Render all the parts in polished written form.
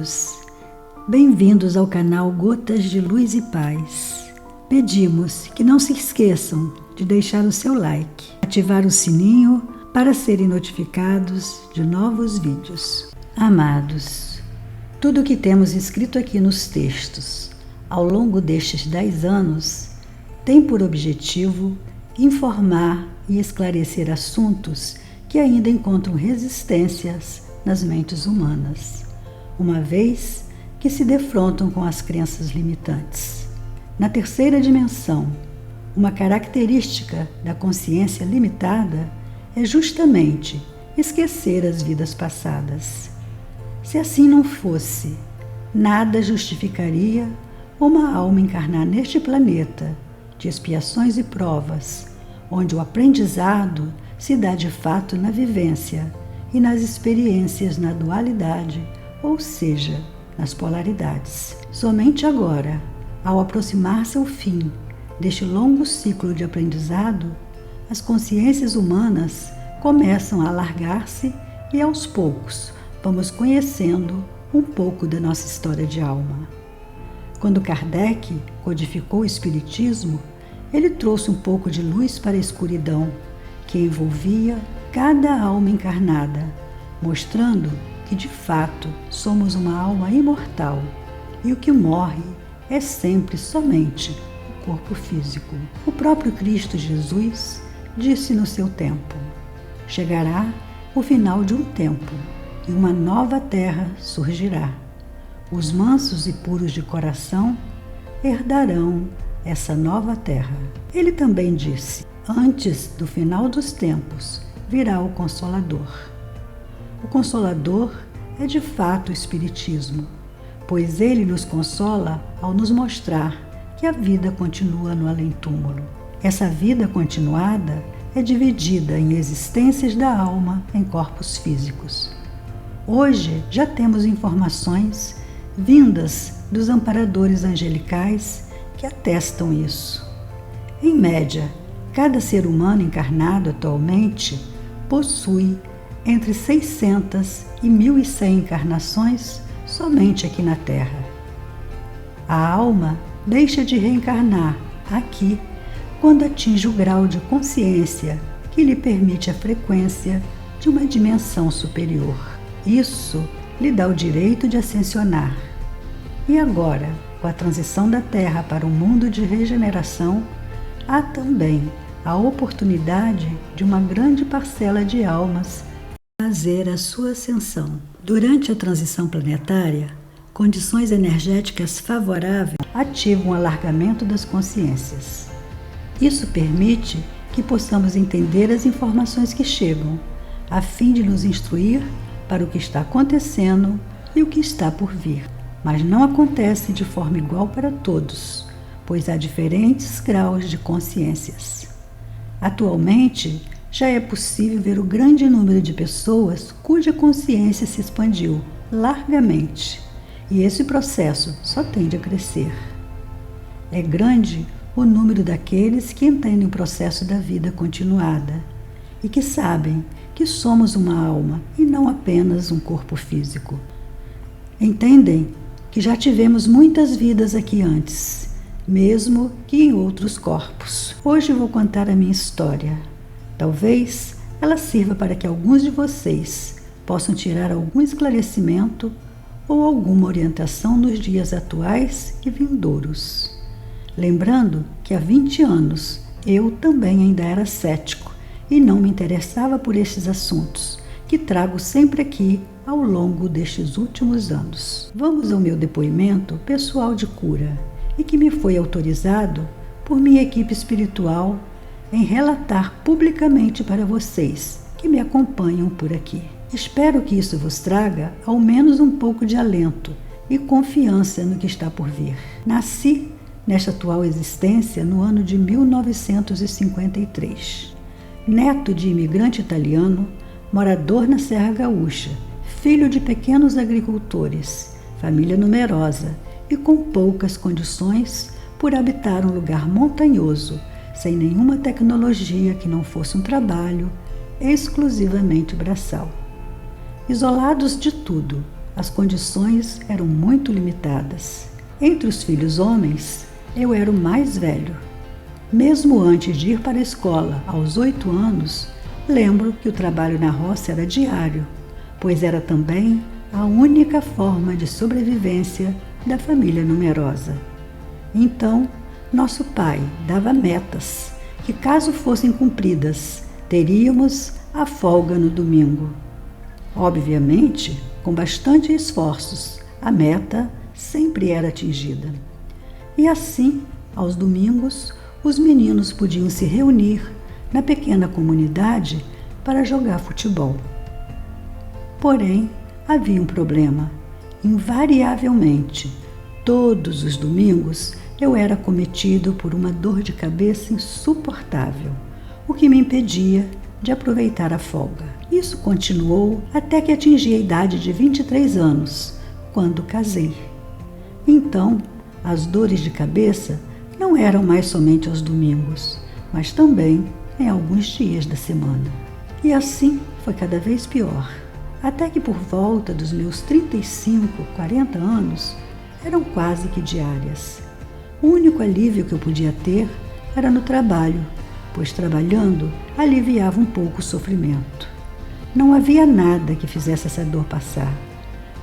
amados. Bem-vindos ao canal Gotas de Luz e Paz. Pedimos que não se esqueçam de deixar o seu like, ativar o sininho para serem notificados de novos vídeos. Amados, tudo o que temos escrito aqui nos textos ao longo destes 10 anos tem por objetivo informar e esclarecer assuntos que ainda encontram resistências nas mentes humanas, uma vez que se defrontam com as crenças limitantes. Na terceira dimensão, uma característica da consciência limitada é justamente esquecer as vidas passadas. Se assim não fosse, nada justificaria uma alma encarnar neste planeta de expiações e provas, onde o aprendizado se dá de fato na vivência e nas experiências na dualidade, ou seja, nas polaridades. Somente agora, ao aproximar-se ao fim deste longo ciclo de aprendizado, as consciências humanas começam a alargar-se e aos poucos vamos conhecendo um pouco da nossa história de alma. Quando Kardec codificou o Espiritismo, ele trouxe um pouco de luz para a escuridão que envolvia cada alma encarnada, mostrando que de fato somos uma alma imortal e o que morre é sempre somente o corpo físico. O próprio Cristo Jesus disse no seu tempo: chegará o final de um tempo e uma nova terra surgirá. Os mansos e puros de coração herdarão essa nova terra. Ele também disse: antes do final dos tempos virá o Consolador. O Consolador é de fato o Espiritismo, pois ele nos consola ao nos mostrar que a vida continua no além-túmulo. Essa vida continuada é dividida em existências da alma em corpos físicos. Hoje já temos informações vindas dos amparadores angelicais que atestam isso. Em média, cada ser humano encarnado atualmente possui entre 600 e 1.100 encarnações somente aqui na Terra. A alma deixa de reencarnar aqui quando atinge o grau de consciência que lhe permite a frequência de uma dimensão superior. Isso lhe dá o direito de ascensionar. E agora, com a transição da Terra para um mundo de regeneração, há também a oportunidade de uma grande parcela de almas fazer a sua ascensão. Durante a transição planetária, condições energéticas favoráveis ativam o alargamento das consciências. Isso permite que possamos entender as informações que chegam, a fim de nos instruir para o que está acontecendo e o que está por vir. Mas não acontece de forma igual para todos, pois há diferentes graus de consciências. Atualmente, já é possível ver o grande número de pessoas cuja consciência se expandiu largamente, e esse processo só tende a crescer. É grande o número daqueles que entendem o processo da vida continuada e que sabem que somos uma alma e não apenas um corpo físico. Entendem que já tivemos muitas vidas aqui antes, mesmo que em outros corpos. Hoje vou contar a minha história. Talvez ela sirva para que alguns de vocês possam tirar algum esclarecimento ou alguma orientação nos dias atuais e vindouros. Lembrando que há 20 anos eu também ainda era cético e não me interessava por estes assuntos, que trago sempre aqui ao longo destes últimos anos. Vamos ao meu depoimento pessoal de cura e que me foi autorizado por minha equipe espiritual em relatar publicamente para vocês que me acompanham por aqui. Espero que isso vos traga ao menos um pouco de alento e confiança no que está por vir. Nasci nesta atual existência no ano de 1953. Neto de imigrante italiano, morador na Serra Gaúcha, filho de pequenos agricultores, família numerosa e com poucas condições por habitar um lugar montanhoso, sem nenhuma tecnologia que não fosse um trabalho exclusivamente braçal. Isolados de tudo, as condições eram muito limitadas. Entre os filhos homens, eu era o mais velho. Mesmo antes de ir para a escola, aos 8 anos, lembro que o trabalho na roça era diário, pois era também a única forma de sobrevivência da família numerosa. Então, nosso pai dava metas, que caso fossem cumpridas, teríamos a folga no domingo. Obviamente, com bastante esforços, a meta sempre era atingida. E assim, aos domingos, os meninos podiam se reunir na pequena comunidade para jogar futebol. Porém, havia um problema. Invariavelmente, todos os domingos, eu era acometido por uma dor de cabeça insuportável, o que me impedia de aproveitar a folga. Isso continuou até que atingi a idade de 23 anos, quando casei. Então, as dores de cabeça não eram mais somente aos domingos, mas também em alguns dias da semana. E assim foi cada vez pior, até que por volta dos meus 35, 40 anos, eram quase que diárias. O único alívio que eu podia ter era no trabalho, pois trabalhando aliviava um pouco o sofrimento. Não havia nada que fizesse essa dor passar.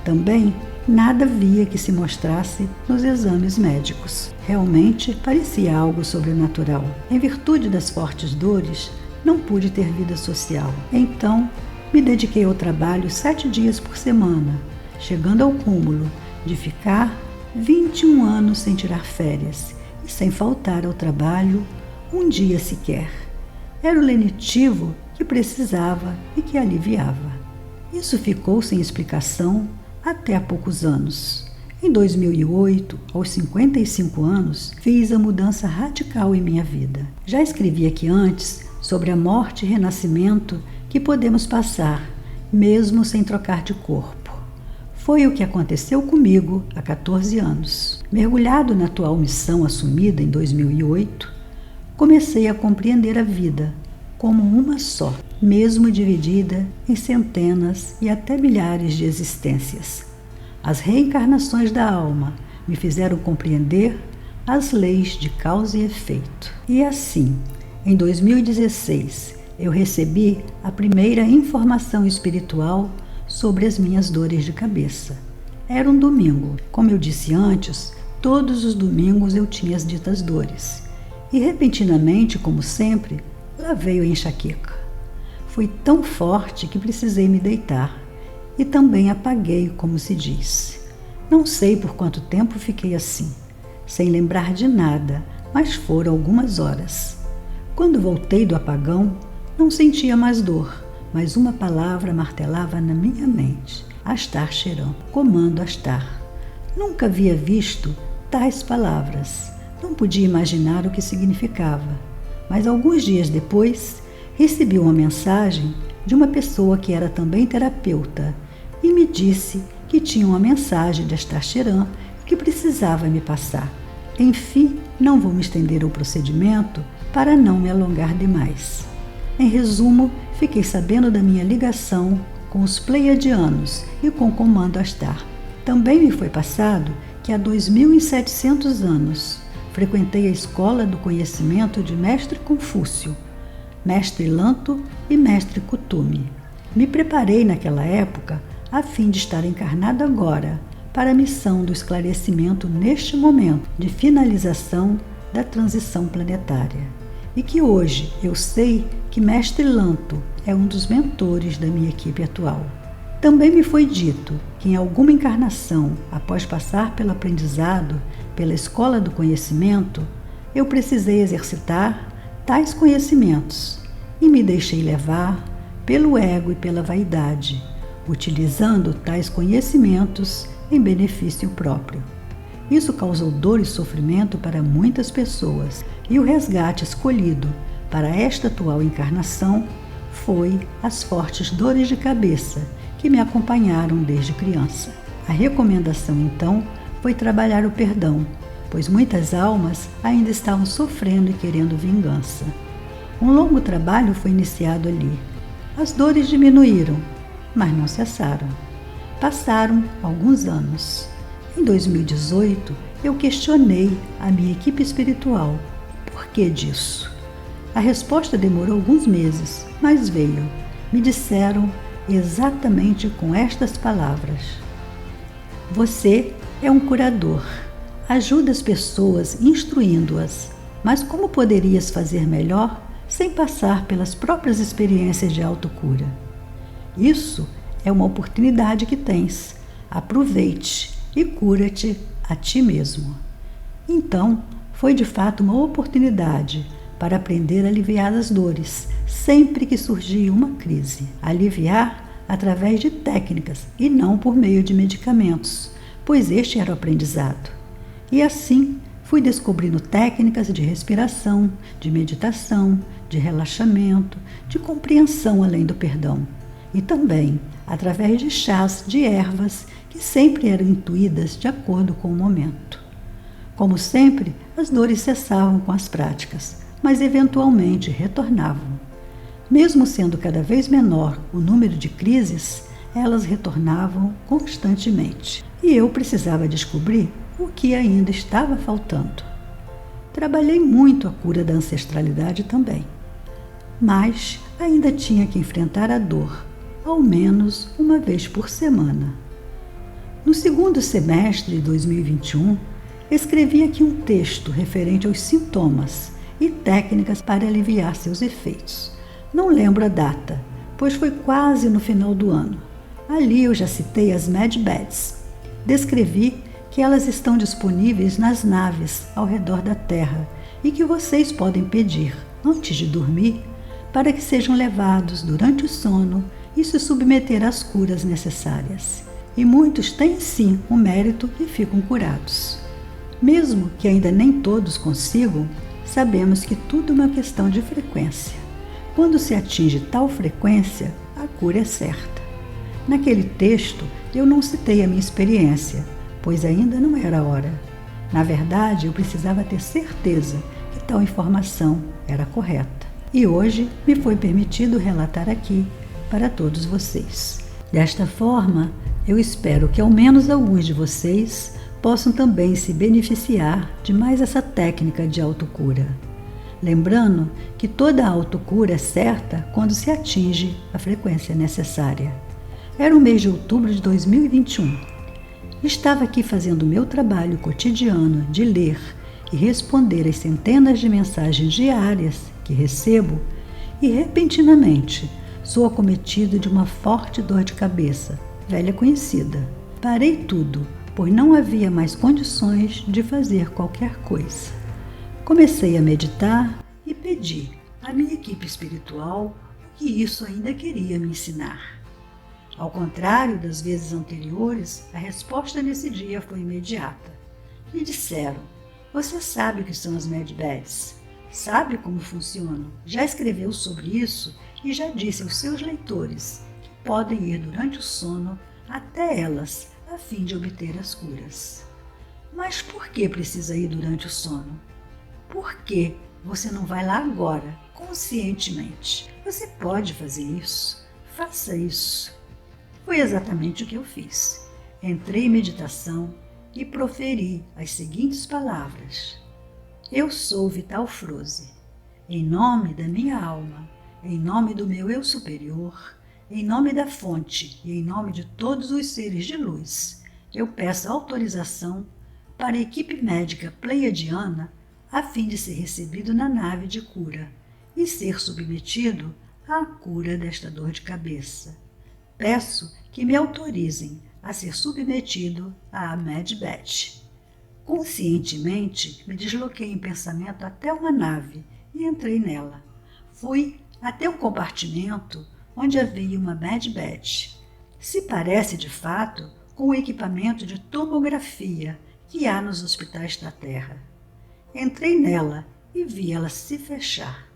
Também nada havia que se mostrasse nos exames médicos. Realmente parecia algo sobrenatural. Em virtude das fortes dores, não pude ter vida social. Então, me dediquei ao trabalho 7 dias por semana, chegando ao cúmulo de ficar 21 anos sem tirar férias e sem faltar ao trabalho um dia sequer. Era o lenitivo que precisava e que aliviava. Isso ficou sem explicação até há poucos anos. Em 2008, aos 55 anos, fiz a mudança radical em minha vida. Já escrevi aqui antes sobre a morte e renascimento que podemos passar, mesmo sem trocar de corpo. Foi o que aconteceu comigo há 14 anos. Mergulhado na atual missão assumida em 2008, comecei a compreender a vida como uma só, mesmo dividida em centenas e até milhares de existências. As reencarnações da alma me fizeram compreender as leis de causa e efeito. E assim, em 2016, eu recebi a primeira informação espiritual sobre as minhas dores de cabeça. Era um domingo. Como eu disse antes, todos os domingos eu tinha as ditas dores. E repentinamente, como sempre, lá veio a enxaqueca. Foi tão forte que precisei me deitar. E também apaguei, como se diz. Não sei por quanto tempo fiquei assim, sem lembrar de nada, mas foram algumas horas. Quando voltei do apagão, não sentia mais dor, mas uma palavra martelava na minha mente: Astar Sheran, comando Astar. Nunca havia visto tais palavras, não podia imaginar o que significava, mas alguns dias depois recebi uma mensagem de uma pessoa que era também terapeuta e me disse que tinha uma mensagem de Astar Sheran que precisava me passar. Enfim, não vou me estender ao procedimento para não me alongar demais. Em resumo, fiquei sabendo da minha ligação com os Pleiadianos e com o comando Astar. Também me foi passado que há 2.700 anos frequentei a escola do conhecimento de Mestre Confúcio, Mestre Lanto e Mestre Kutumi. Me preparei naquela época a fim de estar encarnado agora para a missão do esclarecimento neste momento de finalização da transição planetária. E que hoje eu sei que Mestre Lanto é um dos mentores da minha equipe atual. Também me foi dito que em alguma encarnação, após passar pelo aprendizado, pela escola do conhecimento, eu precisei exercitar tais conhecimentos e me deixei levar pelo ego e pela vaidade, utilizando tais conhecimentos em benefício próprio. Isso causou dor e sofrimento para muitas pessoas, e o resgate escolhido para esta atual encarnação foi as fortes dores de cabeça que me acompanharam desde criança. A recomendação, então, foi trabalhar o perdão, pois muitas almas ainda estavam sofrendo e querendo vingança. Um longo trabalho foi iniciado ali. As dores diminuíram, mas não cessaram. Passaram alguns anos. Em 2018, eu questionei a minha equipe espiritual. Por que disso? A resposta demorou alguns meses, mas veio. Me disseram exatamente com estas palavras: você é um curador. Ajuda as pessoas instruindo-as. Mas como poderias fazer melhor sem passar pelas próprias experiências de autocura? Isso é uma oportunidade que tens. Aproveite e cura-te a ti mesmo. Então, foi de fato uma oportunidade para aprender a aliviar as dores sempre que surgia uma crise. Aliviar através de técnicas e não por meio de medicamentos, pois este era o aprendizado. E assim, fui descobrindo técnicas de respiração, de meditação, de relaxamento, de compreensão além do perdão. E também através de chás de ervas que sempre eram intuídas de acordo com o momento. Como sempre, as dores cessavam com as práticas, mas eventualmente retornavam. Mesmo sendo cada vez menor o número de crises, elas retornavam constantemente. E eu precisava descobrir o que ainda estava faltando. Trabalhei muito a cura da ancestralidade também, mas ainda tinha que enfrentar a dor, ao menos uma vez por semana. No segundo semestre de 2021, escrevi aqui um texto referente aos sintomas e técnicas para aliviar seus efeitos. Não lembro a data, pois foi quase no final do ano. Ali eu já citei as medbeds. Descrevi que elas estão disponíveis nas naves ao redor da Terra e que vocês podem pedir, antes de dormir, para que sejam levados durante o sono e se submeter às curas necessárias. E muitos têm sim o mérito e ficam curados. Mesmo que ainda nem todos consigam, sabemos que tudo é uma questão de frequência. Quando se atinge tal frequência, a cura é certa. Naquele texto, eu não citei a minha experiência, pois ainda não era a hora. Na verdade, eu precisava ter certeza que tal informação era correta. E hoje me foi permitido relatar aqui para todos vocês. Desta forma, eu espero que ao menos alguns de vocês possam também se beneficiar de mais essa técnica de autocura. Lembrando que toda autocura é certa quando se atinge a frequência necessária. Era o mês de outubro de 2021. Estava aqui fazendo o meu trabalho cotidiano de ler e responder às centenas de mensagens diárias que recebo e, repentinamente, sou acometido de uma forte dor de cabeça, velha conhecida. Parei tudo, pois não havia mais condições de fazer qualquer coisa. Comecei a meditar e pedi à minha equipe espiritual o que isso ainda queria me ensinar. Ao contrário das vezes anteriores, a resposta nesse dia foi imediata. Me disseram: você sabe o que são as medbeds? Sabe como funcionam? Já escreveu sobre isso e já disse aos seus leitores que podem ir durante o sono até elas, a fim de obter as curas. Mas por que precisa ir durante o sono? Por que você não vai lá agora, conscientemente? Você pode fazer isso. Faça isso. Foi exatamente o que eu fiz. Entrei em meditação e proferi as seguintes palavras: eu sou Vital Froze. Em nome da minha alma, em nome do meu eu superior, em nome da fonte e em nome de todos os seres de luz, eu peço autorização para a equipe médica pleiadiana a fim de ser recebido na nave de cura e ser submetido à cura desta dor de cabeça. Peço que me autorizem a ser submetido à medbed. Conscientemente, me desloquei em pensamento até uma nave e entrei nela. Fui até um compartimento onde havia uma medbed. Se parece, de fato, com o equipamento de tomografia que há nos hospitais da Terra. Entrei nela e vi ela se fechar.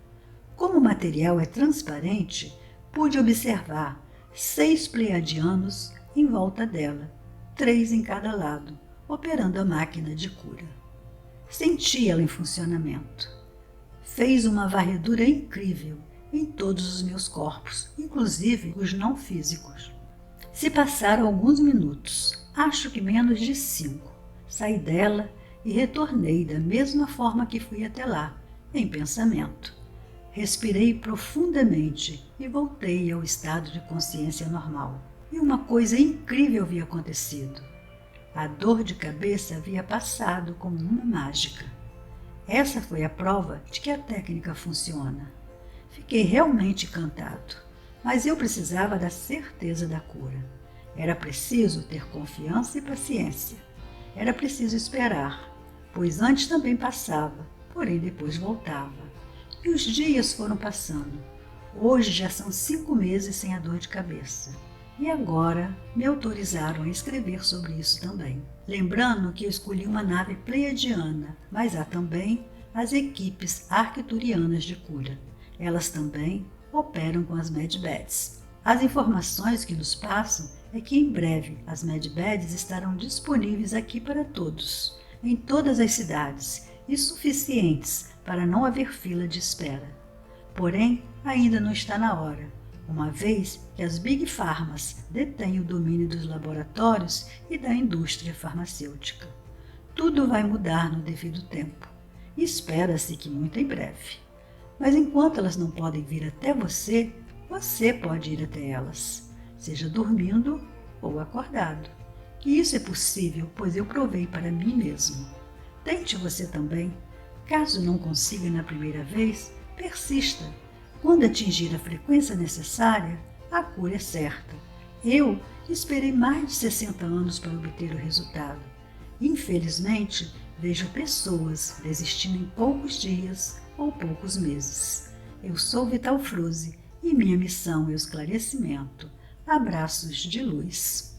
Como o material é transparente, pude observar 6 pleiadianos em volta dela, 3 em cada lado, operando a máquina de cura. Senti ela em funcionamento. Fez uma varredura incrível em todos os meus corpos, inclusive os não físicos. Se passaram alguns minutos, acho que menos de 5. Saí dela e retornei da mesma forma que fui até lá, em pensamento. Respirei profundamente e voltei ao estado de consciência normal. E uma coisa incrível havia acontecido. A dor de cabeça havia passado como uma mágica. Essa foi a prova de que a técnica funciona. Fiquei realmente encantado, mas eu precisava da certeza da cura. Era preciso ter confiança e paciência. Era preciso esperar, pois antes também passava, porém depois voltava. E os dias foram passando. Hoje já são 5 meses sem a dor de cabeça. E agora me autorizaram a escrever sobre isso também. Lembrando que eu escolhi uma nave pleiadiana, mas há também as equipes arcturianas de cura. Elas também operam com as Medbeds. As informações que nos passam é que em breve as Medbeds estarão disponíveis aqui para todos, em todas as cidades, e suficientes para não haver fila de espera. Porém, ainda não está na hora, uma vez que as Big Pharmas detêm o domínio dos laboratórios e da indústria farmacêutica. Tudo vai mudar no devido tempo, e espera-se que muito em breve. Mas enquanto elas não podem vir até você, você pode ir até elas, seja dormindo ou acordado. E isso é possível, pois eu provei para mim mesmo. Tente você também. Caso não consiga na primeira vez, persista. Quando atingir a frequência necessária, a cura é certa. Eu esperei mais de 60 anos para obter o resultado. Infelizmente, vejo pessoas desistindo em poucos dias ou poucos meses. Eu sou Vital Froze e minha missão é o esclarecimento. Abraços de luz.